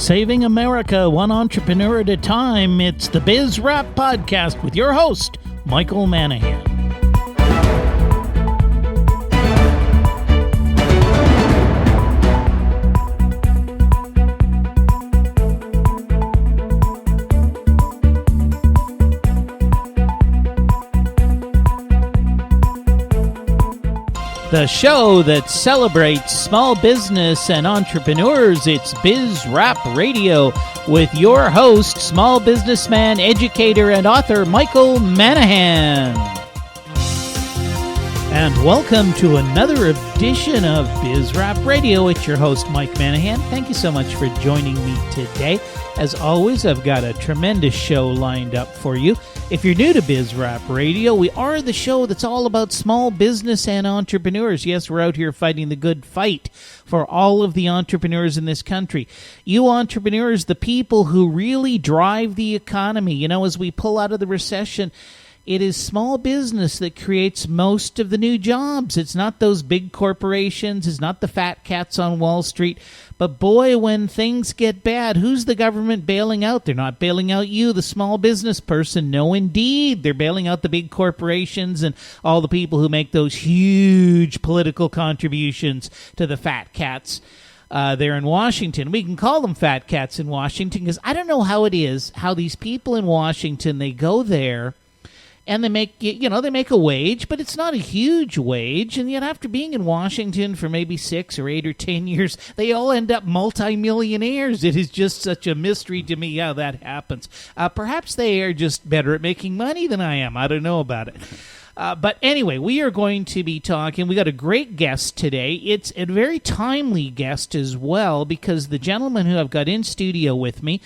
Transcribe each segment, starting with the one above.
Saving America one entrepreneur at a time, it's the Biz Wrap Podcast with your host, Michael Manahan. The show that celebrates small business and entrepreneurs, it's Biz Wrap Radio with your host, small businessman, educator, and author, Michael Manahan. And welcome to another edition of Biz Wrap Radio. It's your host, Mike Manahan. Thank you so much for joining me today. As always, I've got a tremendous show lined up for you. If you're new to Biz Wrap Radio, we are the show that's all about small business and entrepreneurs. Yes, we're out here fighting the good fight for all of the entrepreneurs in this country. You entrepreneurs, the people who really drive the economy. You know, as we pull out of the recession, it is small business that creates most of the new jobs. It's not those big corporations. It's not the fat cats on Wall Street. But boy, when things get bad, who's the government bailing out? They're not bailing out you, the small business person. No, indeed. They're bailing out the big corporations and all the people who make those huge political contributions to the fat cats there in Washington. We can call them fat cats in Washington because I don't know how it is, how these people in Washington, they go there and they make, they make a wage, but it's not a huge wage. And yet after being in Washington for maybe 6 or 8 or 10 years, they all end up multimillionaires. It is just such a mystery to me how that happens. Perhaps they are just better at making money than I am. I don't know about it. But anyway, we are going to be talking. We got a great guest today. It's a very timely guest as well because the gentleman who I've got in studio with me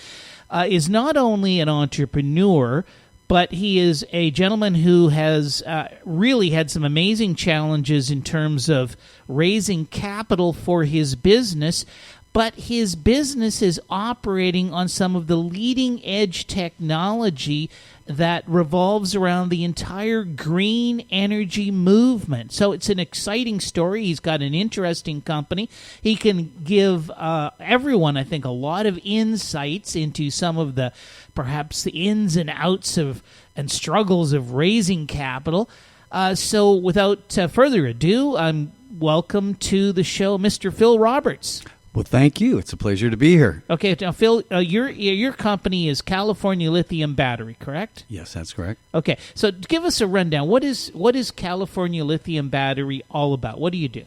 is not only an entrepreneur, but he is a gentleman who has really had some amazing challenges in terms of raising capital for his business. But his business is operating on some of the leading-edge technology that revolves around the entire green energy movement. So it's an exciting story. He's got an interesting company. He can give everyone, I think, a lot of insights into some of the, perhaps the ins and outs of and struggles of raising capital. So without further ado, welcome to the show, Mr. Phil Roberts. Well, thank you. It's a pleasure to be here. Okay, now, Phil, your company is California Lithium Battery, correct? Yes, that's correct. Okay, so give us a rundown. What is California Lithium Battery all about? What do you do?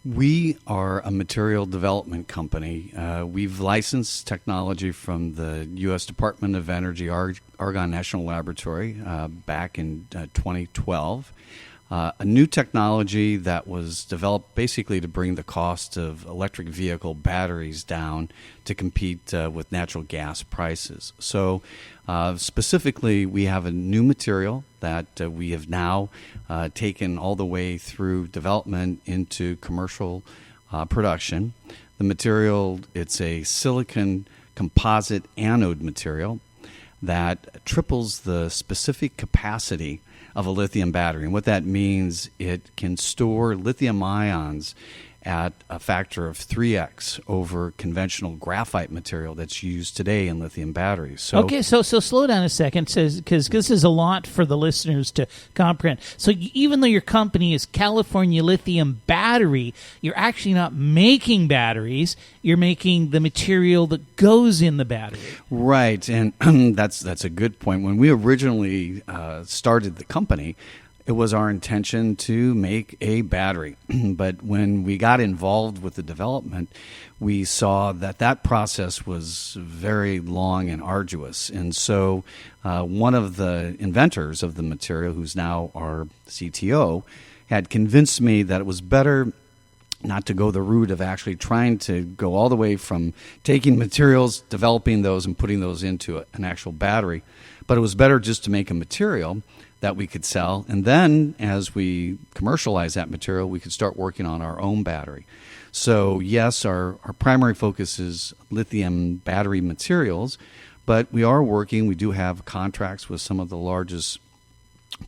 We are a material development company. We've licensed technology from the U.S. Department of Energy Argonne National Laboratory back in 2012. A new technology that was developed basically to bring the cost of electric vehicle batteries down to compete with natural gas prices. So specifically, we have a new material that we have now taken all the way through development into commercial production. The material, it's a silicon composite anode material that triples the specific capacity of a lithium battery. And what that means, it can store lithium ions at a factor of 3x over conventional graphite material that's used today in lithium batteries. So slow down a second, because this is a lot for the listeners to comprehend. So even though your company is California Lithium Battery, you're actually not making batteries. You're making the material that goes in the battery. Right, and that's a good point. When we originally started the company, it was our intention to make a battery. But when we got involved with the development, we saw that process was very long and arduous. And so one of the inventors of the material, who's now our CTO, had convinced me that it was better not to go the route of actually trying to go all the way from taking materials, developing those, and putting those into an actual battery. But it was better just to make a material that we could sell. And then as we commercialize that material, we could start working on our own battery. So yes, our primary focus is lithium battery materials, but we do have contracts with some of the largest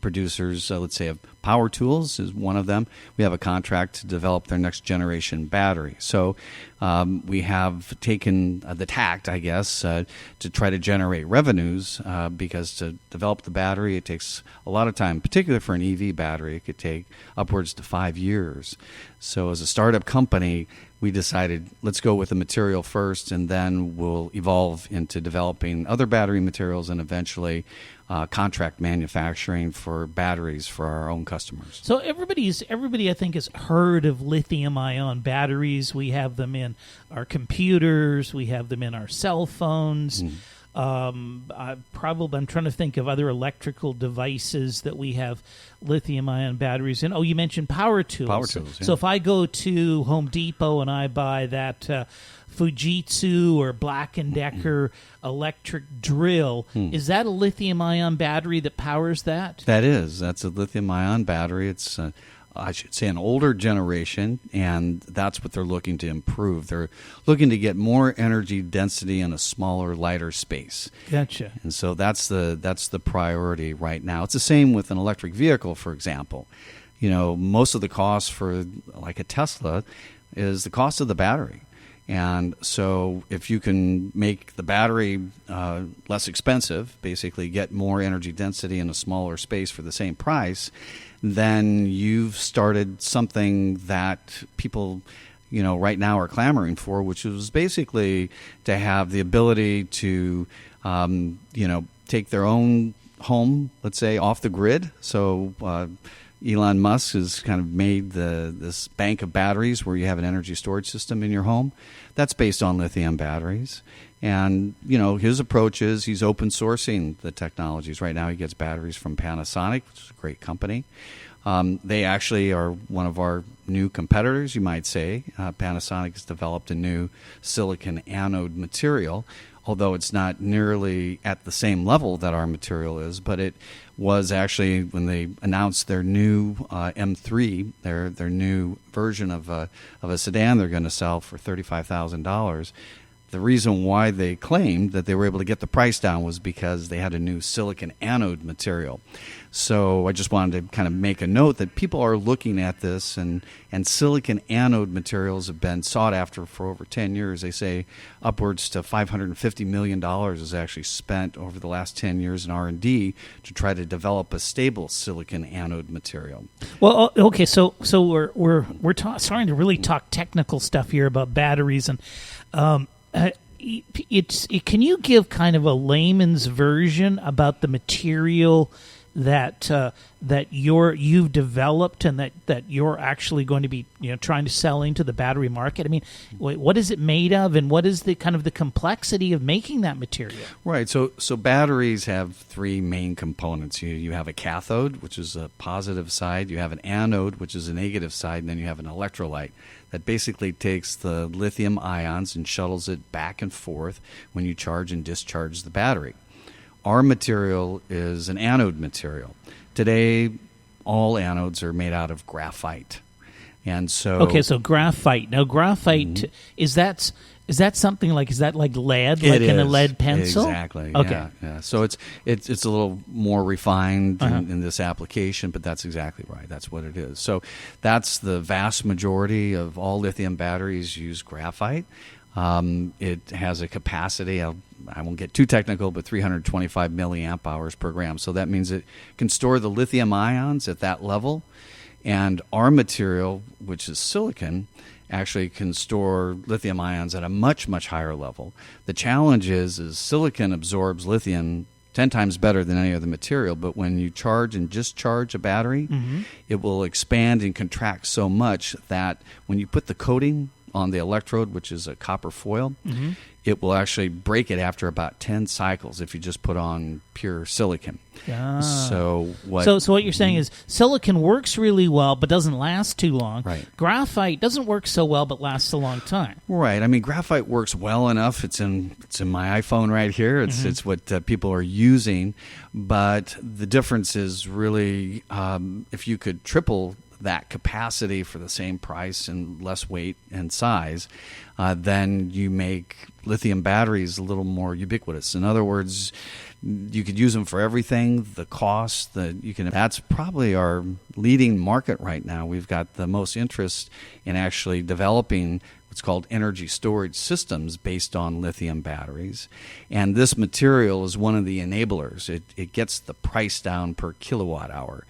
producers, let's say, of Power Tools is one of them. We have a contract to develop their next generation battery. So we have taken the tact, I guess, to try to generate revenues because to develop the battery, it takes a lot of time, particularly for an EV battery. It could take upwards to 5 years. So as a startup company, we decided let's go with the material first, and then we'll evolve into developing other battery materials and eventually contract manufacturing for batteries for our own customers. So everybody I think has heard of lithium-ion batteries. We have them in our computers. We have them in our cell phones. I'm trying to think of other electrical devices that we have lithium-ion batteries in. Oh, you mentioned Power Tools. Power Tools, yeah. So if I go to Home Depot and I buy that Fujitsu or Black & Decker electric drill, is that a lithium-ion battery that powers that? That's a lithium-ion battery. It's I should say an older generation, and that's what they're looking to improve. They're looking to get more energy density in a smaller, lighter space. Gotcha. And so that's the priority right now. It's the same with an electric vehicle, for example. You know, most of the cost for like a Tesla is the cost of the battery. And so if you can make the battery less expensive, basically get more energy density in a smaller space for the same price, then you've started something that people, you know, right now are clamoring for, which is basically to have the ability to, take their own home, let's say, off the grid. So Elon Musk has kind of made this bank of batteries where you have an energy storage system in your home. That's based on lithium batteries. And, you know, his approach is he's open sourcing the technologies. Right now he gets batteries from Panasonic, which is a great company. They actually are one of our new competitors, you might say. Panasonic has developed a new silicon anode material, although it's not nearly at the same level that our material is. But it was actually, when they announced their new M3, their new version of a sedan they're going to sell for $35,000, the reason why they claimed that they were able to get the price down was because they had a new silicon anode material. So I just wanted to kind of make a note that people are looking at this, and silicon anode materials have been sought after for over 10 years. They say upwards to $550 million is actually spent over the last 10 years in R&D to try to develop a stable silicon anode material. Well, okay, so we're starting to really talk technical stuff here about batteries, and can you give kind of a layman's version about the material that you've developed and that you're actually going to be, you know, trying to sell into the battery market? I mean, what is it made of, and what is the kind of the complexity of making that material? Right. So batteries have three main components. You have a cathode, which is a positive side. You have an anode, which is a negative side, and then you have an electrolyte that basically takes the lithium ions and shuttles it back and forth when you charge and discharge the battery. Our material is an anode material. Today, all anodes are made out of graphite. And so... Okay, so graphite. Now, graphite, is that something like, is that like lead, like in a lead pencil? Exactly. Okay. Yeah. So it's a little more refined in this application, but that's exactly right. That's what it is. So that's the vast majority of all lithium batteries use graphite. It has a capacity, I won't get too technical, but 325 milliamp hours per gram. So that means it can store the lithium ions at that level. And our material, which is silicon, actually can store lithium ions at a much, much higher level. The challenge is silicon absorbs lithium 10 times better than any other material, but when you charge and discharge a battery, it will expand and contract so much that when you put the coating on the electrode, which is a copper foil, it will actually break it after about 10 cycles if you just put on pure silicon. So what you're saying is silicon works really well but doesn't last too long. Right. Graphite doesn't work so well but lasts a long time. Right. I mean, graphite works well enough. It's in my iPhone right here. It's what people are using. But the difference is really if you could triple that capacity for the same price and less weight and size, then you make lithium batteries a little more ubiquitous. In other words, you could use them for everything. The cost that you can, that's probably our leading market right now. We've got the most interest in actually developing what's called energy storage systems based on lithium batteries. And this material is one of the enablers. It gets the price down per kilowatt hour.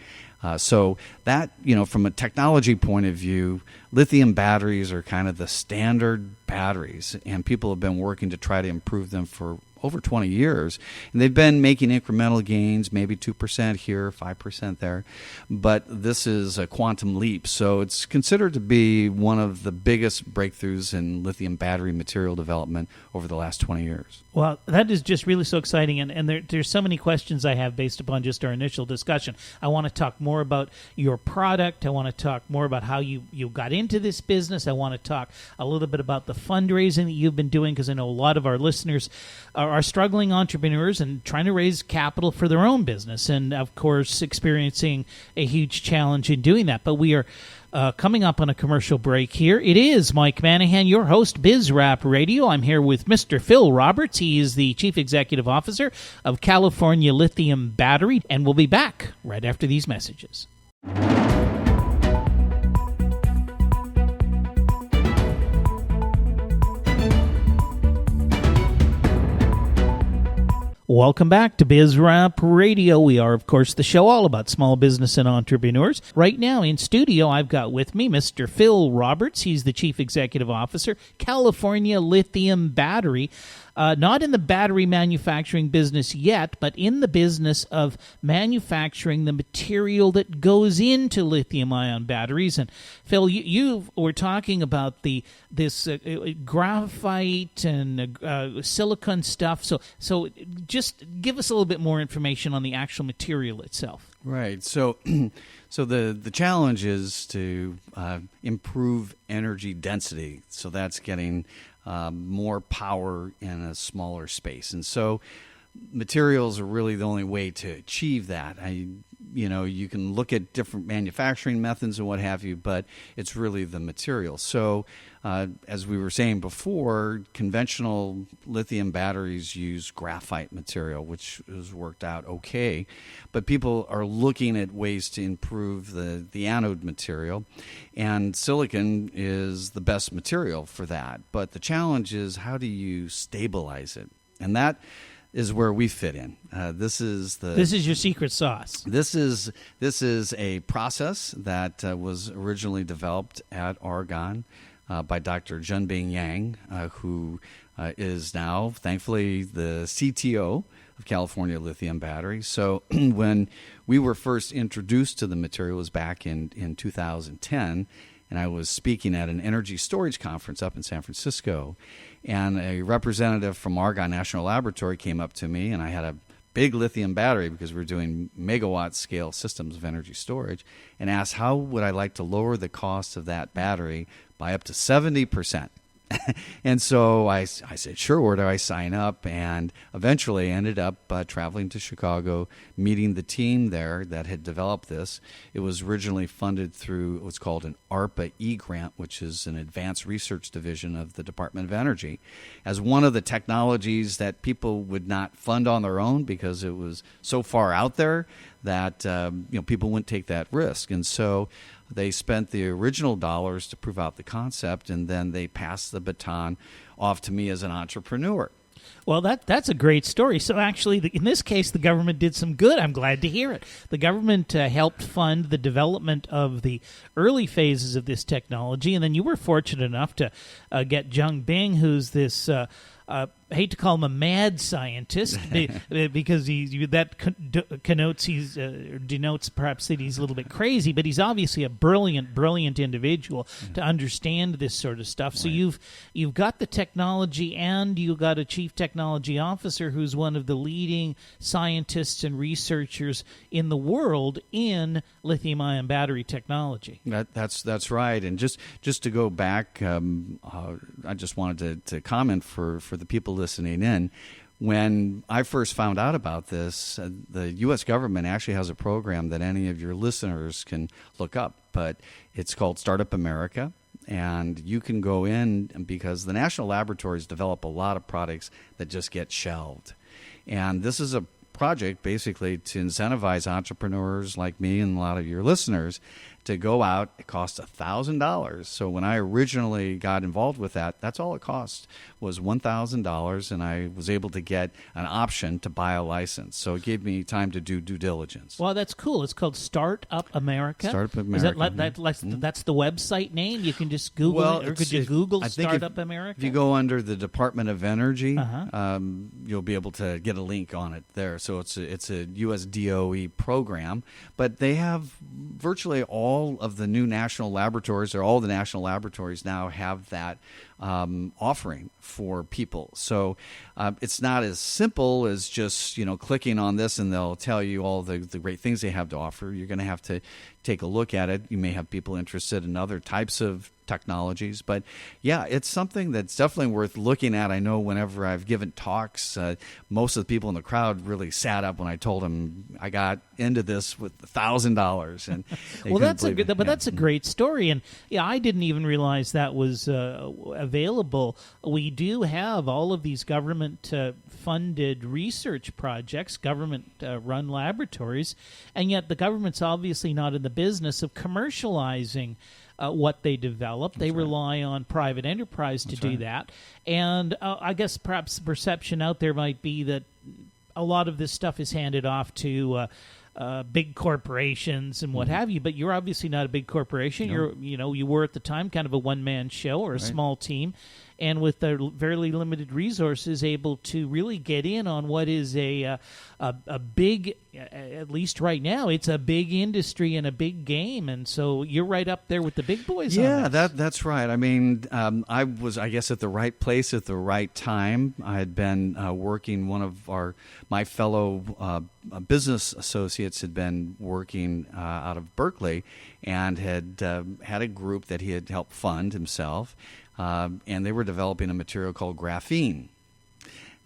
So that, from a technology point of view, lithium batteries are kind of the standard batteries, and people have been working to try to improve them for over 20 years. And they've been making incremental gains, maybe 2% here, 5% there. But this is a quantum leap. So it's considered to be one of the biggest breakthroughs in lithium battery material development over the last 20 years. Well, that is just really so exciting, and there's so many questions I have based upon just our initial discussion. I want to talk more about your product. I want to talk more about how you got into this business. I want to talk a little bit about the fundraising that you've been doing, because I know a lot of our listeners are struggling entrepreneurs and trying to raise capital for their own business, and, of course, experiencing a huge challenge in doing that. But we are coming up on a commercial break here. It is Mike Manahan, your host, BizRap Radio. I'm here with Mr. Phil Roberts. He is the Chief Executive Officer of California Lithium Battery, and we'll be back right after these messages. Welcome back to BizRap Radio. We are, of course, the show all about small business and entrepreneurs. Right now in studio, I've got with me Mr. Phil Roberts. He's the Chief Executive Officer, California Lithium Battery. Not in the battery manufacturing business yet, but in the business of manufacturing the material that goes into lithium-ion batteries. And Phil, you were talking about this graphite and silicon stuff. So just give us a little bit more information on the actual material itself. Right. So the challenge is to improve energy density. So that's getting more power in a smaller space. And so materials are really the only way to achieve that. You can look at different manufacturing methods and what have you, but it's really the material. So as we were saying before, conventional lithium batteries use graphite material, which has worked out okay. But people are looking at ways to improve the anode material, and silicon is the best material for that. But the challenge is, how do you stabilize it? And that is where we fit in. This is your secret sauce. This is a process that was originally developed at Argonne by Dr. Junbing Yang, who is now, thankfully, the CTO of California Lithium Battery. So when we were first introduced to the material, it was back in 2010, and I was speaking at an energy storage conference up in San Francisco, and a representative from Argonne National Laboratory came up to me, and I had a big lithium battery because we were doing megawatt scale systems of energy storage, and asked how would I like to lower the cost of that battery by up to 70%. And so I said, sure, where do I sign up? And eventually ended up traveling to Chicago, meeting the team there that had developed this. It was originally funded through what's called an ARPA E-grant, which is an advanced research division of the Department of Energy, as one of the technologies that people would not fund on their own because it was so far out there that people wouldn't take that risk. And so they spent the original dollars to prove out the concept, and then they passed the baton off to me as an entrepreneur. Well, that's a great story. So actually, in this case, the government did some good. I'm glad to hear it. The government helped fund the development of the early phases of this technology, and then you were fortunate enough to get Junbing, who's this I hate to call him a mad scientist because denotes perhaps that he's a little bit crazy, but he's obviously a brilliant individual to understand this sort of stuff. So you've got the technology, and you've got a chief technology officer who's one of the leading scientists and researchers in the world in lithium-ion battery technology. That's right. And just to go back, I just wanted to comment for the people listening in. When I first found out about this, the U.S. government actually has a program that any of your listeners can look up, but it's called Startup America. And you can go in because the national laboratories develop a lot of products that just get shelved. And this is a project basically to incentivize entrepreneurs like me and a lot of your listeners to go out. It costs $1,000. So when I originally got involved with that, that's all it cost was $1,000, and I was able to get an option to buy a license. So it gave me time to do due diligence. Well, that's cool. It's called Startup America. Startup America. Is that's the website name? You can just Google it, or could you Google Startup America? If you go under the Department of Energy, you'll be able to get a link on it there. So it's a U.S. DOE program, but they have virtually all of the new national laboratories, or all the national laboratories now have that offering for people. So it's not as simple as just clicking on this and they'll tell you all the great things they have to offer. You're going to have to take a look at it. You may have people interested in other types of technologies, but yeah, it's something that's definitely worth looking at. I know whenever I've given talks, most of the people in the crowd really sat up when I told them I got into this with $1,000, and well, that's a great story. And yeah, I didn't even realize that was available. We do have all of these government funded research projects, government run laboratories, and yet the government's obviously not in the business of commercializing what they develop. They rely on private enterprise to do that. And I guess perhaps the perception out there might be that a lot of this stuff is handed off to big corporations and what have you. But you're obviously not a big corporation. No. You were at the time kind of a one-man show or a small team, and with their very limited resources, able to really get in on what is a big, at least right now, it's a big industry and a big game. And so you're right up there with the big boys. Yeah, that's right. I mean, I was, I guess, at the right place at the right time. I had been working. One of my fellow business associates had been working out of Berkeley, and had had a group that he had helped fund himself. And they were developing a material called graphene.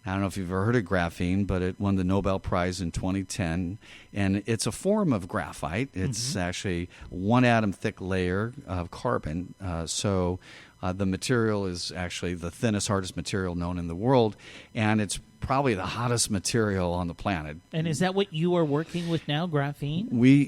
I don't know if you've ever heard of graphene, but it won the Nobel Prize in 2010. And it's a form of graphite. It's actually one atom thick layer of carbon. So the material is actually the thinnest, hardest material known in the world. And it's probably the hottest material on the planet. And is that what you are working with now, graphene? We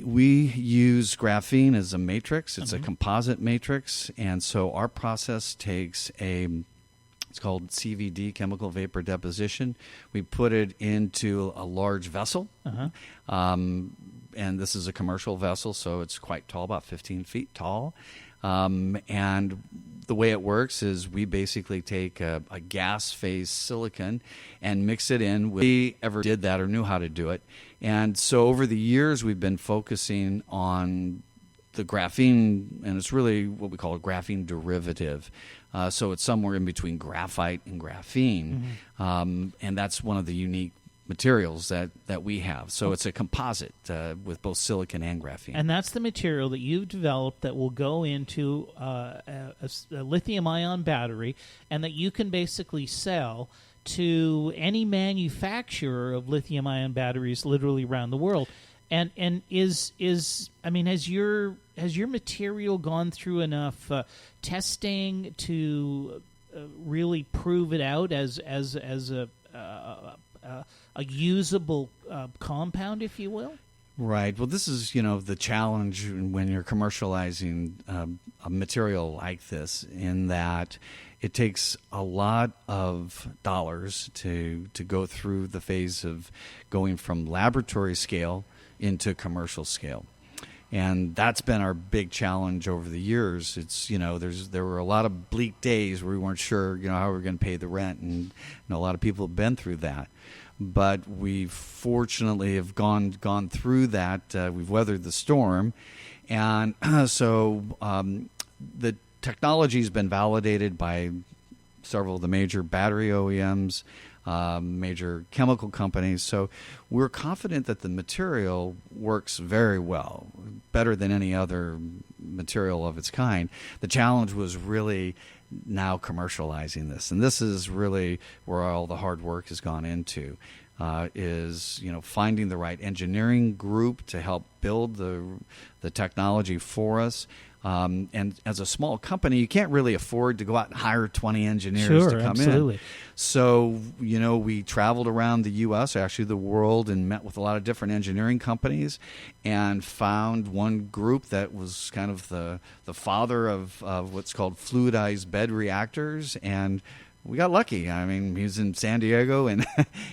use graphene as a matrix. It's a composite matrix. And so our process takes it's called CVD, chemical vapor deposition. We put it into a large vessel. And this is a commercial vessel, so it's quite tall, about 15 feet tall. And the way it works is we basically take a gas phase silicon and mix it in. We ever did that or knew how to do it. And so over the years, we've been focusing on the graphene, and it's really what we call a graphene derivative. So it's somewhere in between graphite and graphene. And that's one of the unique materials that we have. So it's a composite with both silicon and graphene. And that's the material that you've developed that will go into a lithium-ion battery, and that you can basically sell to any manufacturer of lithium-ion batteries literally around the world. And has your material gone through enough testing to really prove it out as a usable compound, if you will? Right. Well, this is, the challenge when you're commercializing a material like this, in that it takes a lot of dollars to go through the phase of going from laboratory scale into commercial scale. And that's been our big challenge over the years. It's, there were a lot of bleak days where we weren't sure, how we were going to pay the rent. And a lot of people have been through that. But we fortunately have gone through that. We've weathered the storm. And so the technology has been validated by several of the major battery OEMs, major chemical companies. So we're confident that the material works very well, better than any other material of its kind. The challenge was really now commercializing this, and this is really where all the hard work has gone into. Is finding the right engineering group to help build the technology for us. And as a small company, you can't really afford to go out and hire 20 engineers to come absolutely. in. So, we traveled around the U.S., actually the world, and met with a lot of different engineering companies and found one group that was kind of the father of what's called fluidized bed reactors. And we got lucky. I mean, he was in San Diego, and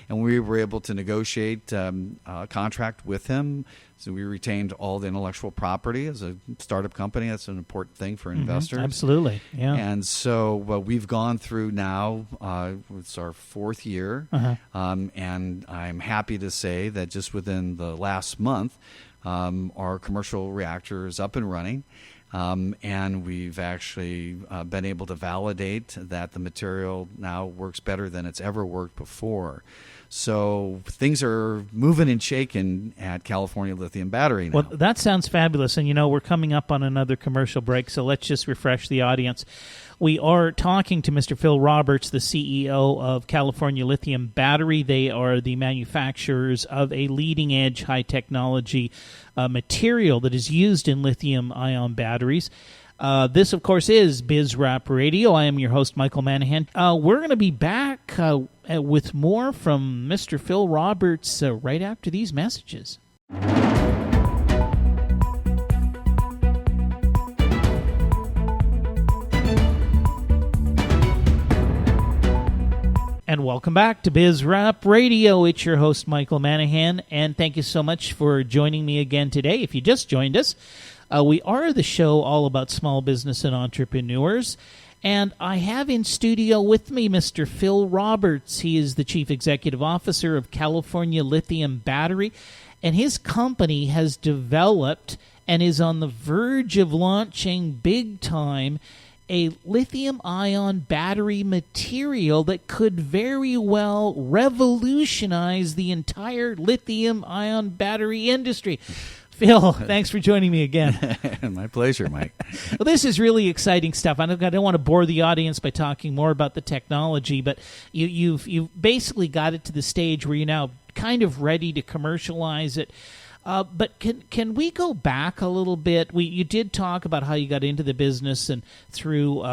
and we were able to negotiate a contract with him. So we retained all the intellectual property. As a startup company, that's an important thing for investors. Absolutely, yeah. And so we've gone through now, it's our fourth year, and I'm happy to say that just within the last month, our commercial reactor is up and running. And we've actually been able to validate that the material now works better than it's ever worked before. So things are moving and shaking at California Lithium Battery now. Well, that sounds fabulous. And, we're coming up on another commercial break, so let's just refresh the audience. We are talking to Mr. Phil Roberts, the CEO of California Lithium Battery. They are the manufacturers of a leading-edge high-technology material that is used in lithium-ion batteries. This, of course, is BizRap Radio. I am your host, Michael Manahan. We're going to be back with more from Mr. Phil Roberts right after these messages. And welcome back to BizRap Radio. It's your host, Michael Manahan, and thank you so much for joining me again today. If you just joined us, we are the show all about small business and entrepreneurs, and I have in studio with me Mr. Phil Roberts. He is the Chief Executive Officer of California Lithium Battery, and his company has developed and is on the verge of launching big time a lithium-ion battery material that could very well revolutionize the entire lithium-ion battery industry. Phil, thanks for joining me again. My pleasure, Mike. Well, this is really exciting stuff. I don't want to bore the audience by talking more about the technology, but you've basically got it to the stage where you're now kind of ready to commercialize it. But can we go back a little bit? You did talk about how you got into the business, and through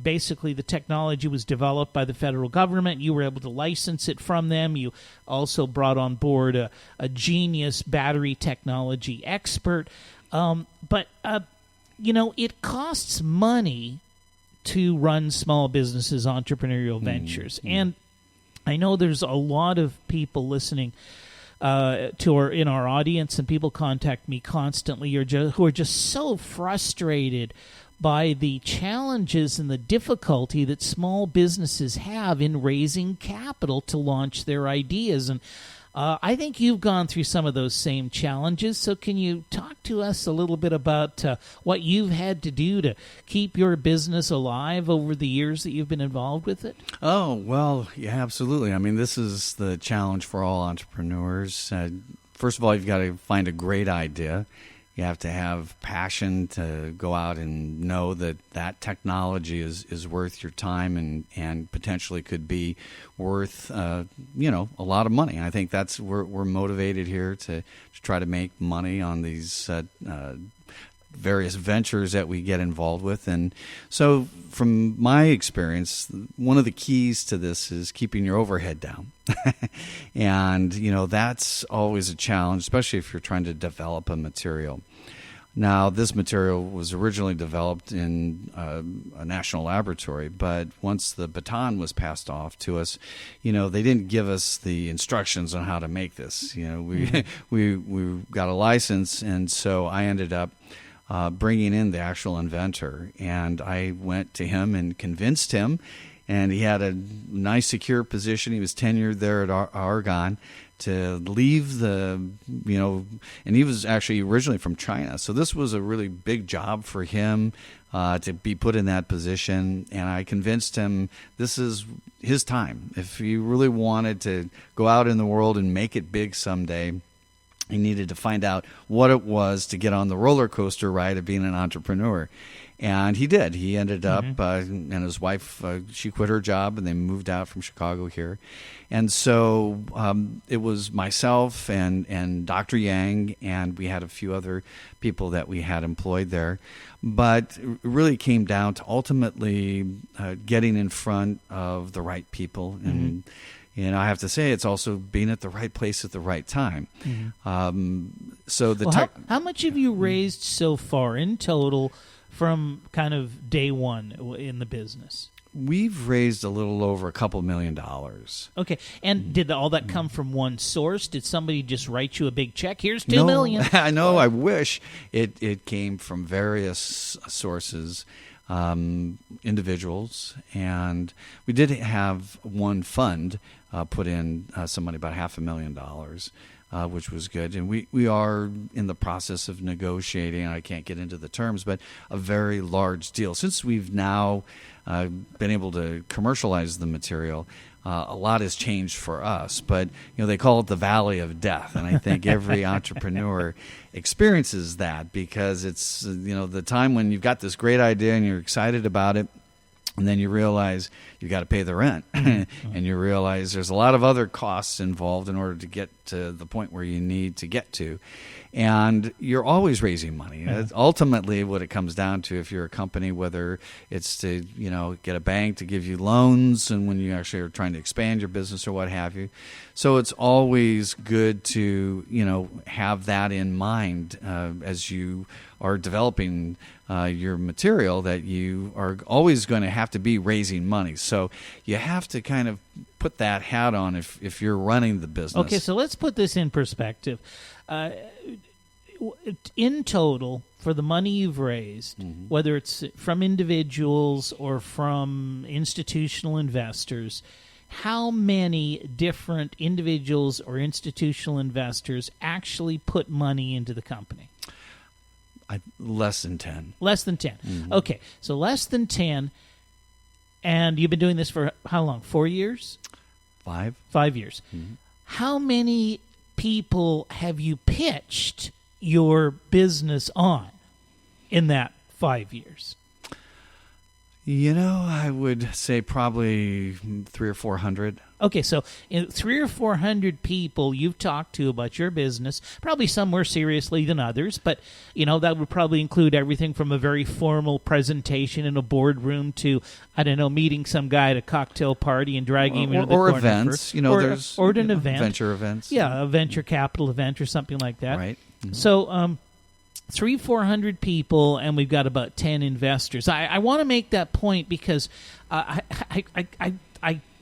basically the technology was developed by the federal government. You were able to license it from them. You also brought on board a genius battery technology expert. But it costs money to run small businesses, entrepreneurial ventures. And I know there's a lot of people listening in our audience, and people contact me constantly who are just so frustrated by the challenges and the difficulty that small businesses have in raising capital to launch their ideas. And I think you've gone through some of those same challenges. So can you talk to us a little bit about what you've had to do to keep your business alive over the years that you've been involved with it? Oh, well, yeah, absolutely. I mean, this is the challenge for all entrepreneurs. First of all, you've got to find a great idea. You have to have passion to go out and know that technology is worth your time and potentially could be worth a lot of money. And I think that's we're motivated here to try to make money on these various ventures that we get involved with. And so from my experience, one of the keys to this is keeping your overhead down. And, that's always a challenge, especially if you're trying to develop a material. Now, this material was originally developed in a national laboratory, but once the baton was passed off to us, they didn't give us the instructions on how to make this. We got a license, and so I ended up bringing in the actual inventor, and I went to him and convinced him, and he had a nice secure position. He was tenured there at Argonne to leave and he was actually originally from China. So this was a really big job for him. to be put in that position. And I convinced him this is his time. If he really wanted to go out in the world and make it big someday, he needed to find out what it was to get on the roller coaster ride of being an entrepreneur. And he did. He ended up, and his wife, she quit her job, and they moved out from Chicago here. And so it was myself and Dr. Yang, and we had a few other people that we had employed there. But it really came down to ultimately getting in front of the right people. And I have to say, it's also being at the right place at the right time. So how much have you raised so far in total from kind of day one in the business? We've raised a little over $2 million. Okay, and did all that come from one source? Did somebody just write you a big check? Here's $2 million. I know. I wish it came from various sources, individuals, and we did have one fund put in some money, about $500,000. Which was good. And we are in the process of negotiating, I can't get into the terms, but a very large deal. Since we've now been able to commercialize the material, a lot has changed for us. But they call it the Valley of Death, and I think every entrepreneur experiences that, because it's the time when you've got this great idea and you're excited about it, and then you realize you got to pay the rent, and you realize there's a lot of other costs involved in order to get to the point where you need to get to. And you're always raising money. It's ultimately what it comes down to, if you're a company, whether it's to get a bank to give you loans, and when you actually are trying to expand your business or what have you. So it's always good to have that in mind as you are developing your material, that you are always going to have to be raising money. So you have to kind of put that hat on if you're running the business. Okay, so let's put this in perspective. In total, for the money you've raised, whether it's from individuals or from institutional investors, how many different individuals or institutional investors actually put money into the company? Less than 10. Less than 10. Okay, so less than 10, and you've been doing this for how long? 4 years? 5. 5 years. How many people have you pitched your business on in that 5 years? I would say probably 300 or 400. Okay, so 300 or 400 people you've talked to about your business, probably some more seriously than others, but that would probably include everything from a very formal presentation in a boardroom to, I don't know, meeting some guy at a cocktail party and dragging him into the corner. Or events, there's or an event, venture events. Yeah, a venture capital event or something like that. Right. So 300-400 people, and we've got about 10 investors. I want to make that point because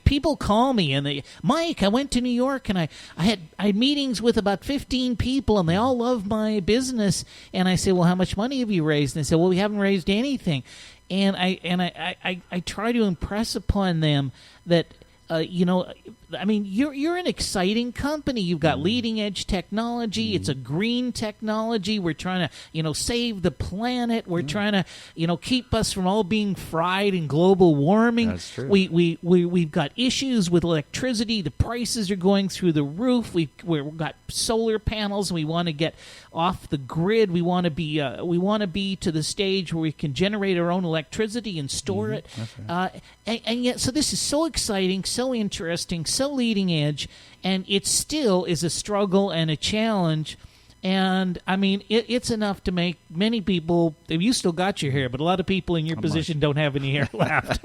people call me and Mike, I went to New York and I had meetings with about 15 people and they all love my business. And I say, well, how much money have you raised? And they say, well, we haven't raised anything. And I try to impress upon them that you're an exciting company. You've got leading edge technology. It's a green technology. We're trying to, save the planet. We're trying to, keep us from all being fried in global warming. That's true. We've got issues with electricity. The prices are going through the roof. We've got solar panels, and we want to get off the grid. We want to be to the stage where we can generate our own electricity and store it. Right. And yet, so this is so exciting, so interesting, so leading edge, and it still is a struggle and a challenge. And I mean, it's enough to make many people. You still got your hair, but a lot of people in your position don't have any hair left.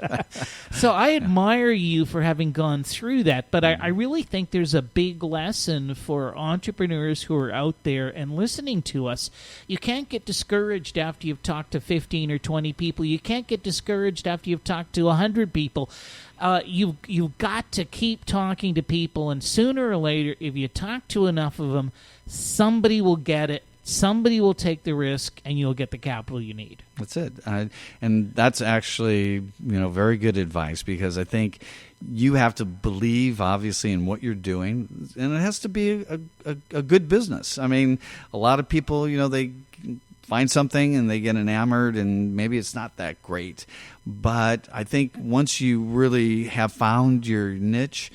So I admire you for having gone through that. But I really think there's a big lesson for entrepreneurs who are out there and listening to us. You can't get discouraged after you've talked to 15 or 20 people. You can't get discouraged after you've talked to 100 people. You've got to keep talking to people, and sooner or later, if you talk to enough of them, somebody will get it, somebody will take the risk, and you'll get the capital you need. That's it. And that's actually, very good advice, because I think you have to believe, obviously, in what you're doing, and it has to be a good business. I mean, a lot of people, they find something and they get enamored, and maybe it's not that great. But I think once you really have found your niche,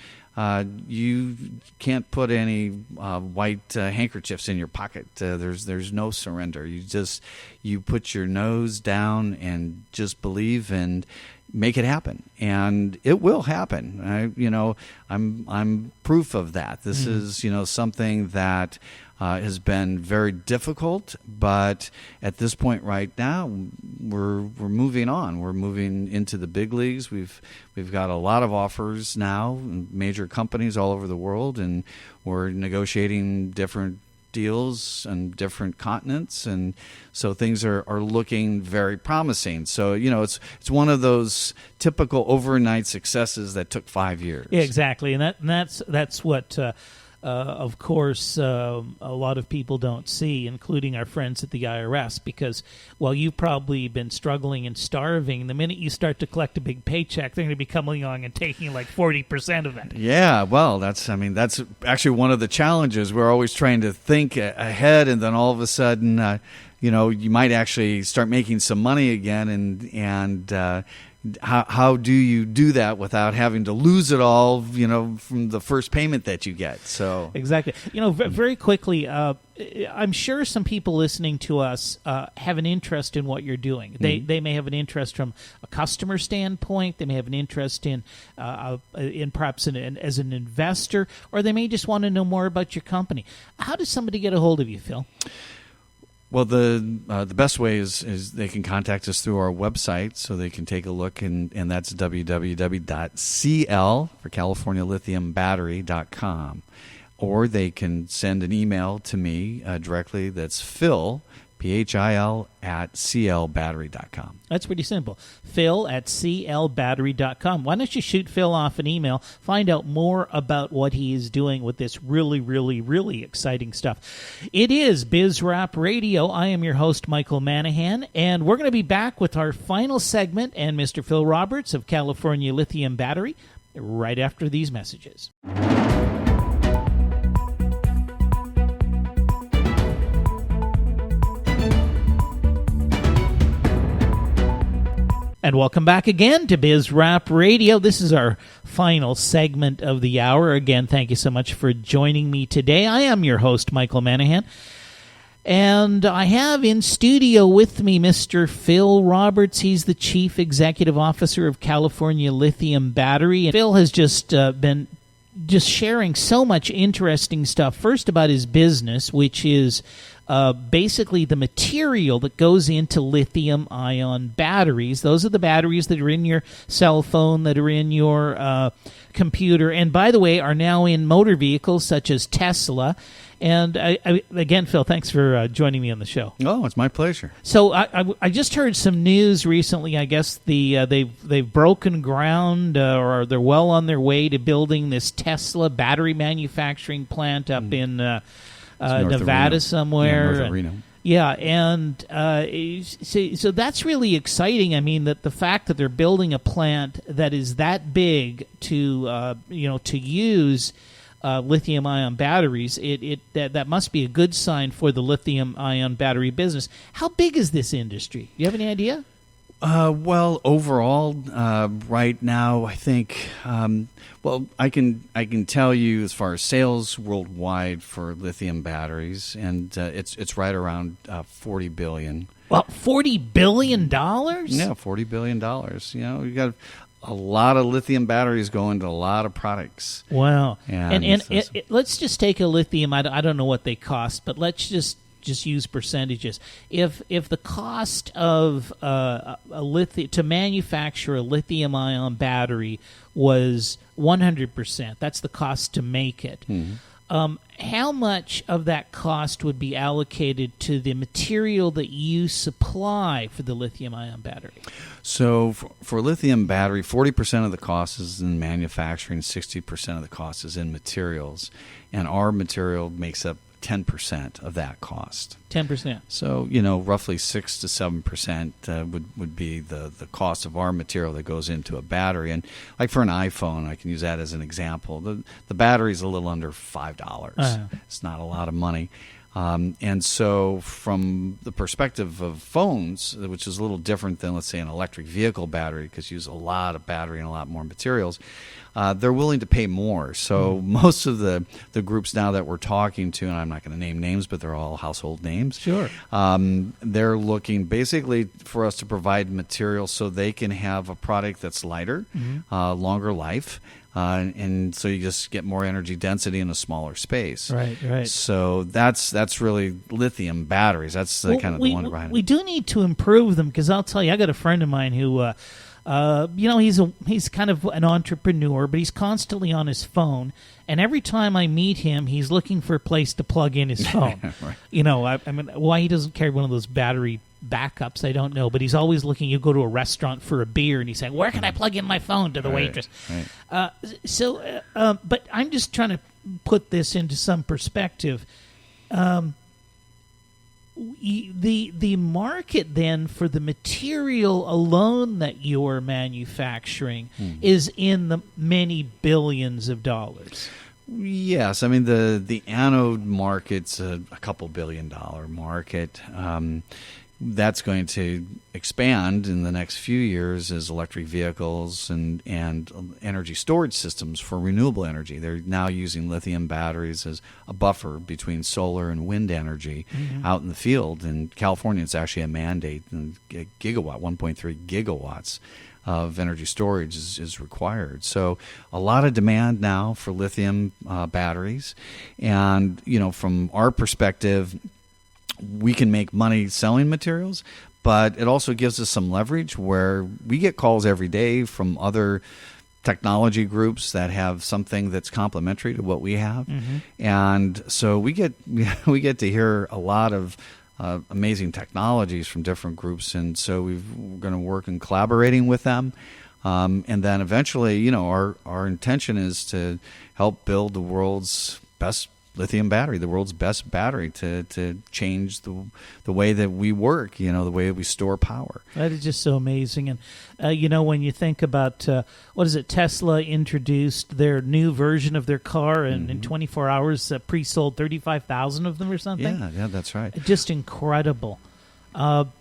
you can't put any white handkerchiefs in your pocket. There's no surrender. You put your nose down and just believe and make it happen, and it will happen. I'm proof of that. This is something that has been very difficult, but at this point right now, we're moving on. We're moving into the big leagues. We've got a lot of offers now, major companies all over the world, and we're negotiating different deals on different continents, and so things are looking very promising. So it's one of those typical overnight successes that took 5 years. Yeah, exactly, and that's what. Of course, a lot of people don't see, including our friends at the IRS, because while you've probably been struggling and starving, the minute you start to collect a big paycheck, they're going to be coming along and taking like 40% of it. Yeah, well, that's actually one of the challenges. We're always trying to think ahead, and then all of a sudden, you might actually start making some money again, and how do you do that without having to lose it all, from the first payment that you get? So exactly. Very quickly, I'm sure some people listening to us have an interest in what you're doing. They may have an interest from a customer standpoint. They may have an interest in perhaps as an investor, or they may just want to know more about your company. How does somebody get a hold of you, Phil? Well, the best way is they can contact us through our website, so they can take a look, and that's www.cl for CaliforniaLithiumBattery.com, or they can send an email to me directly. That's Phil, PHIL, at CLBattery.com. That's pretty simple. Phil at CLBattery.com. Why don't you shoot Phil off an email, find out more about what he is doing with this really, really, really exciting stuff. It is BizRap Radio. I am your host, Michael Manahan, and we're going to be back with our final segment and Mr. Phil Roberts of California Lithium Battery right after these messages. And welcome back again to BizRap Radio. This is our final segment of the hour. Again, thank you so much for joining me today. I am your host, Michael Manahan. And I have in studio with me Mr. Phil Roberts. He's the Chief Executive Officer of California Lithium Battery. And Phil has just been sharing so much interesting stuff. First about his business, which is basically the material that goes into lithium-ion batteries. Those are the batteries that are in your cell phone, that are in your computer, and by the way, are now in motor vehicles such as Tesla. And again, Phil, thanks for joining me on the show. Oh, it's my pleasure. So I just heard some news recently. I guess they've broken ground, or they're well on their way to building this Tesla battery manufacturing plant up in Nevada somewhere. North of Reno. Yeah, and so that's really exciting. I mean, that the fact that they're building a plant that is that big to use lithium-ion batteries, that must be a good sign for the lithium-ion battery business. How big is this industry? Do you have any idea? Well, overall, right now, I think. I can tell you as far as sales worldwide for lithium batteries, and it's right around $40 billion. Well, $40 billion? Yeah, $40 billion. You got a lot of lithium batteries going to a lot of products. Wow. And let's just take a lithium. I don't know what they cost, but let's just use percentages. If the cost of to manufacture a lithium-ion battery was 100%, that's the cost to make it. Mm-hmm. How much of that cost would be allocated to the material that you supply for the lithium-ion battery? So for lithium battery, 40% of the cost is in manufacturing, 60% of the cost is in materials, and our material makes up 10% of that cost. 10%. So, roughly 6 to 7% would be the cost of our material that goes into a battery. And like for an iPhone, I can use that as an example. The battery is a little under $5. It's not a lot of money. And so from the perspective of phones, which is a little different than, let's say, an electric vehicle battery, because you use a lot of battery and a lot more materials, they're willing to pay more. So most of the groups now that we're talking to, and I'm not going to name names, but they're all household names. Sure. They're looking basically for us to provide material so they can have a product that's lighter, longer life, and so you just get more energy density in a smaller space. Right. So that's really lithium batteries. That's the kind of the one behind it. We do need to improve them, because I'll tell you, I got a friend of mine who, he's kind of an entrepreneur, but he's constantly on his phone. And every time I meet him, he's looking for a place to plug in his phone. Right. I mean, why he doesn't carry one of those battery backups, I don't know. But he's always looking. You go to a restaurant for a beer, and he's saying, "Where can I plug in my phone?" to the waitress. Right. But I'm just trying to put this into some perspective. The market then for the material alone that you're manufacturing is in the many billions of dollars. Yes, I mean the anode market's a couple $1 billion market. That's going to expand in the next few years as electric vehicles and energy storage systems for renewable energy. They're now using lithium batteries as a buffer between solar and wind energy out in the field. In California, it's actually a mandate, and a gigawatt, 1.3 gigawatts of energy storage is required. So a lot of demand now for lithium batteries. And, from our perspective, we can make money selling materials, but it also gives us some leverage where we get calls every day from other technology groups that have something that's complementary to what we have. And so we get to hear a lot of amazing technologies from different groups, and so we're going to work in collaborating with them. And then eventually, our intention is to help build the world's best lithium battery, the world's best battery, to change the way that we work, the way we store power. That is just so amazing. And, when you think about, Tesla introduced their new version of their car, and in 24 hours pre-sold 35,000 of them or something. Yeah, that's right. Just incredible.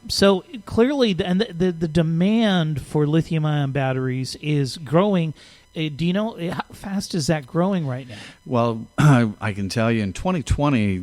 So clearly, the demand for lithium-ion batteries is growing. Do you know how fast is that growing right now? Well, I can tell you in 2020,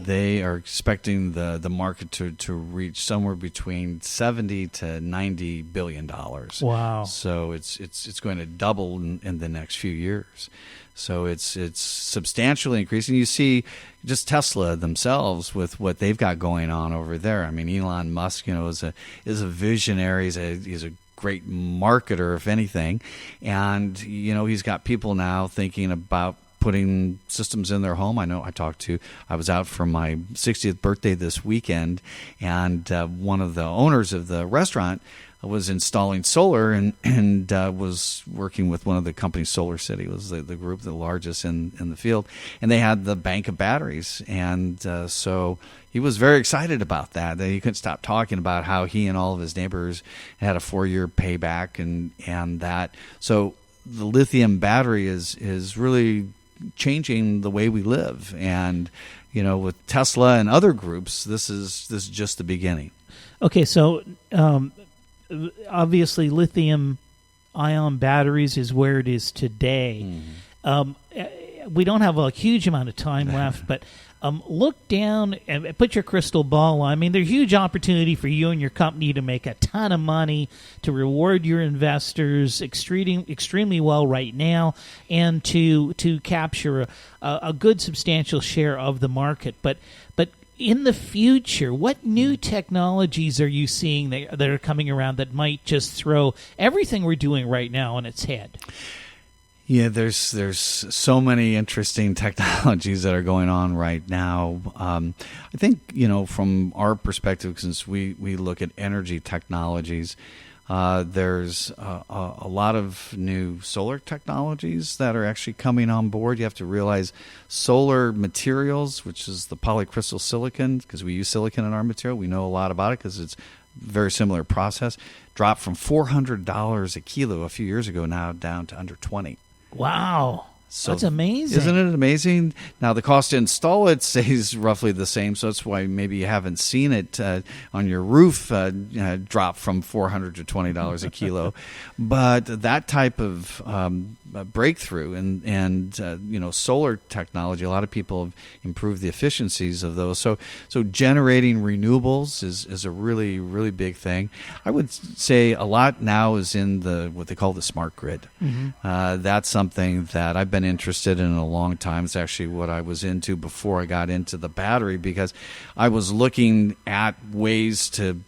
they are expecting the market to reach somewhere between $70 to $90 billion. Wow! So it's going to double in the next few years. So it's substantially increasing. You see just Tesla themselves with what they've got going on over there. I mean, Elon Musk, is a visionary. He's a great marketer, if anything, and he's got people now thinking about putting systems in their home. I was out for my 60th birthday this weekend, and one of the owners of the restaurant was installing solar and was working with one of the companies. Solar City was the group, the largest in the field, and they had the bank of batteries, and so he was very excited about that. He couldn't stop talking about how he and all of his neighbors had a 4-year payback, and that. So the lithium battery is really changing the way we live, and with Tesla and other groups, this is just the beginning. Okay, so obviously lithium-ion batteries is where it is today. We don't have a huge amount of time left, but look down and put your crystal ball on. I mean, there's a huge opportunity for you and your company to make a ton of money, to reward your investors extremely well right now, and to capture a good substantial share of the market. But in the future, what new technologies are you seeing that are coming around that might just throw everything we're doing right now on its head? Yeah, there's so many interesting technologies that are going on right now. I think, from our perspective, since we look at energy technologies, there's a lot of new solar technologies that are actually coming on board. You have to realize solar materials, which is the polycrystal silicon, because we use silicon in our material. We know a lot about it because it's a very similar process. Dropped from $400 a kilo a few years ago now down to under $20. Wow. So that's amazing. Isn't it amazing? Now, the cost to install it stays roughly the same, so that's why maybe you haven't seen it on your roof drop from $400 to $20 a kilo. But that type of breakthrough and solar technology, a lot of people have improved the efficiencies of those. So generating renewables is a really, really big thing. I would say a lot now is in what they call the smart grid. Mm-hmm. That's something that I've been interested in a long time. It's actually what I was into before I got into the battery, because I was looking at ways to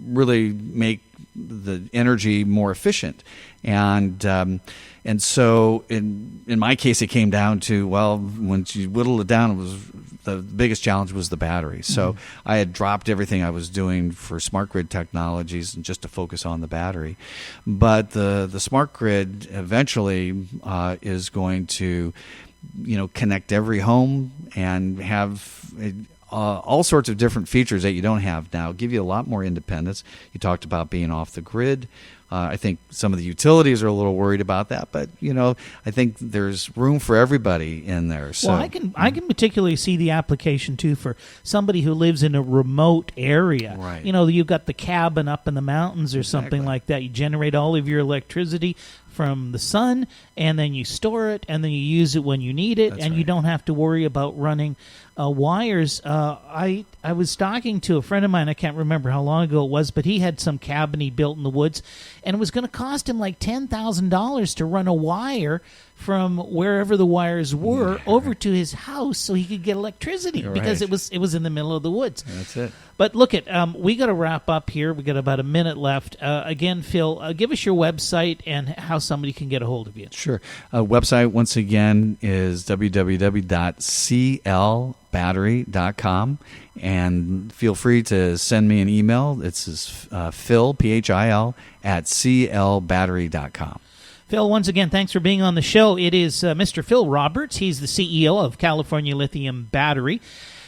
really make the energy more efficient. And so in my case, it came down to, well, when you whittle it down, it was the biggest challenge was the battery. So I had dropped everything I was doing for smart grid technologies and just to focus on the battery. But the smart grid eventually is going to, connect every home and have all sorts of different features that you don't have now. Give you a lot more independence. You talked about being off the grid. I think some of the utilities are a little worried about that, but I think there's room for everybody in there. So well, I can particularly see the application too for somebody who lives in a remote area. Right. You've got the cabin up in the mountains or something like that. You generate all of your electricity from the sun, and then you store it, and then you use it when you need it. That's and right. You don't have to worry about running wires. I was talking to a friend of mine, I can't remember how long ago it was, but he had some cabin he built in the woods, and it was going to cost him like $10,000 to run a wire from wherever the wires were over to his house so he could get electricity. You're because right. it was in the middle of the woods. That's it. But look we got to wrap up here. We got about a minute left. Again, Phil, give us your website and how somebody can get a hold of you. Sure. Website, once again, is www.clbattery.com. And feel free to send me an email. It's Phil, Phil, at clbattery.com. Phil, once again, thanks for being on the show. It is Mr. Phil Roberts. He's the CEO of California Lithium Battery.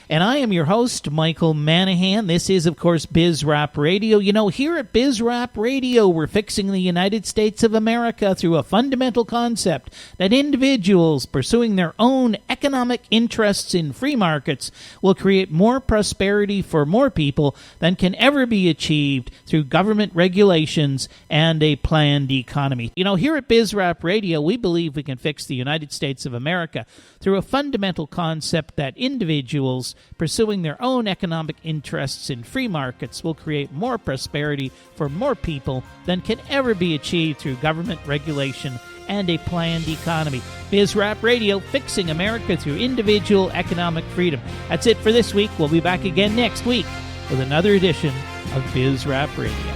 And I am your host, Michael Manahan. This is, of course, BizRap Radio. Here at BizRap Radio, we're fixing the United States of America through a fundamental concept that individuals pursuing their own economic interests in free markets will create more prosperity for more people than can ever be achieved through government regulations and a planned economy. Here at BizRap Radio, we believe we can fix the United States of America through a fundamental concept that individuals pursuing their own economic interests in free markets will create more prosperity for more people than can ever be achieved through government regulation and a planned economy. BizRap Radio, fixing America through individual economic freedom. That's it for this week. We'll be back again next week with another edition of BizRap Radio.